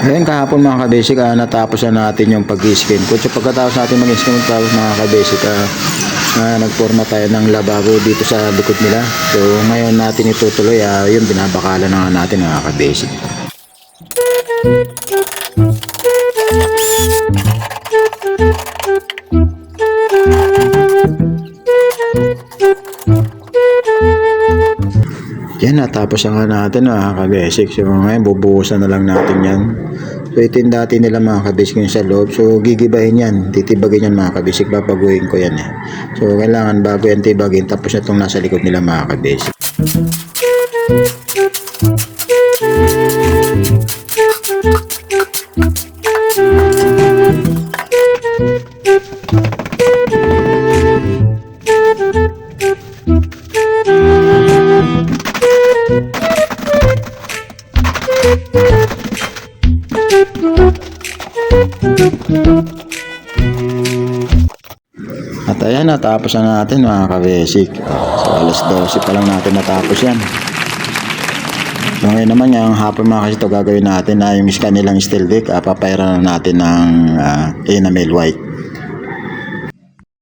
Ayun, kahapon mga kabasic, natapos na natin yung pag-skin code. So pagkatapos natin mag-skin code, tapos mga kabasic, nagforma tayo ng lababo dito sa likod nila. So ngayon natin itutuloy, yun, binabakala na nga natin mga kabasic. Yan, natapos na nga natin mga kabasic. So ngayon bubuhusan na lang natin yan. So ito yung dati nila mga kabasic yung sa loob. So gigibahin yan, titibagin yan mga kabasic, papaguhin ko yan. So kailangan bago yan tibagin, tapos na itong nasa likod nila mga kabasic. At ayan, natapos na natin mga kabasic. So alas 12 pa lang natin natapos yan. So ngayon naman yung hapon mga kasi ito gagawin natin na yung scan nilang steel deck, papayran na natin ng enamel white.